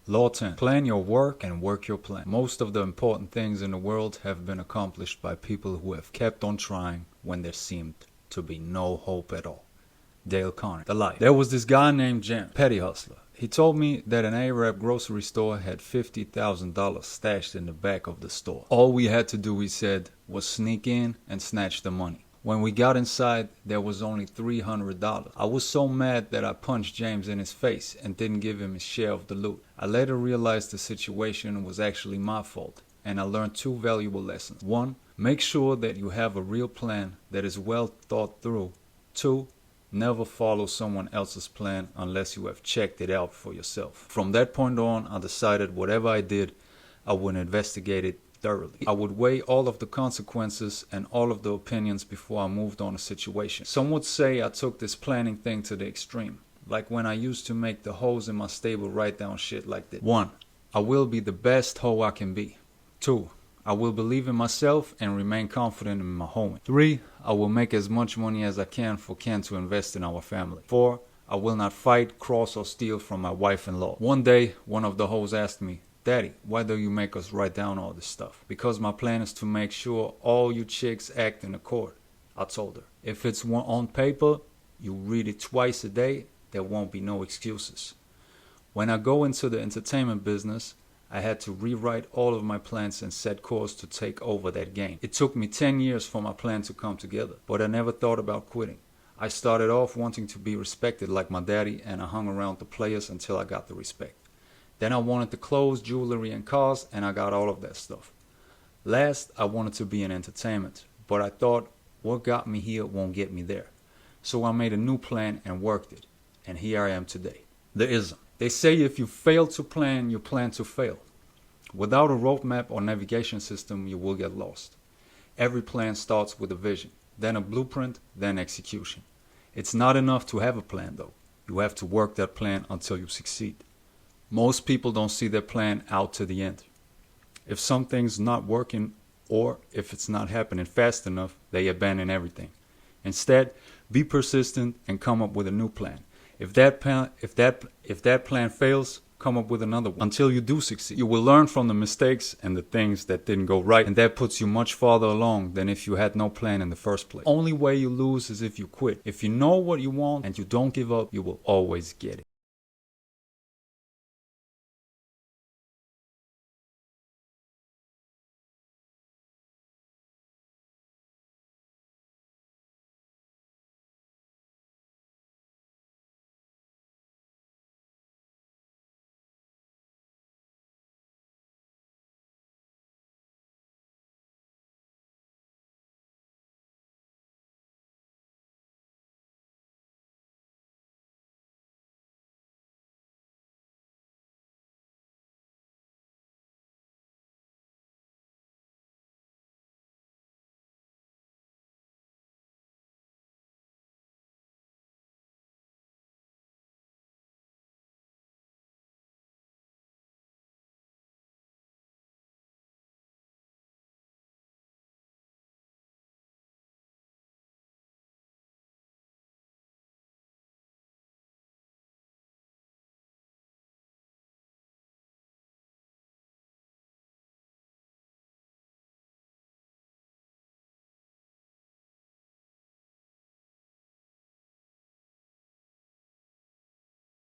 Law 10. Plan your work and work your plan. Most of the important things in the world have been accomplished by people who have kept on trying when there seemed to be no hope at all. Dale Carnegie. The Life. There was this guy named Jim, petty hustler. He told me that an Arab grocery store had $50,000 stashed in the back of the store. All we had to do, he said, was sneak in and snatch the money. When we got inside, there was only $300. I was so mad that I punched James in his face and didn't give him his share of the loot. I later realized the situation was actually my fault, and I learned two valuable lessons. 1. Make sure that you have a real plan that is well thought through. 2. Never follow someone else's plan unless you have checked it out for yourself. From that point on, I decided whatever I did, I would investigate it thoroughly. I would weigh all of the consequences and all of the opinions before I moved on a situation. Some would say I took this planning thing to the extreme, like when I used to make the hoes in my stable write down shit like this. 1. I will be the best hoe I can be. 2. I will believe in myself and remain confident in my homie. 3. I will make as much money as I can for Ken to invest in our family. 4. I will not fight, cross, or steal from my wife-in-law. One day, one of the hoes asked me, "Daddy, why do you make us write down all this stuff?" "Because my plan is to make sure all you chicks act in accord," I told her. "If it's on paper, you read it twice a day, there won't be no excuses." When I go into the entertainment business, I had to rewrite all of my plans and set course to take over that game. It took me 10 years for my plan to come together, but I never thought about quitting. I started off wanting to be respected like my daddy, and I hung around the players until I got the respect. Then I wanted the clothes, jewelry, and cars, and I got all of that stuff. Last, I wanted to be in entertainment, but I thought what got me here won't get me there. So I made a new plan and worked it, and here I am today. The ism. They say if you fail to plan, you plan to fail. Without a roadmap or navigation system, you will get lost. Every plan starts with a vision, then a blueprint, then execution. It's not enough to have a plan though. You have to work that plan until you succeed. Most people don't see their plan out to the end. If something's not working or if it's not happening fast enough, they abandon everything. Instead, be persistent and come up with a new plan. If that plan fails, come up with another one until you do succeed. You will learn from the mistakes and the things that didn't go right, and that puts you much farther along than if you had no plan in the first place. Only way you lose is if you quit. If you know what you want and you don't give up, you will always get it.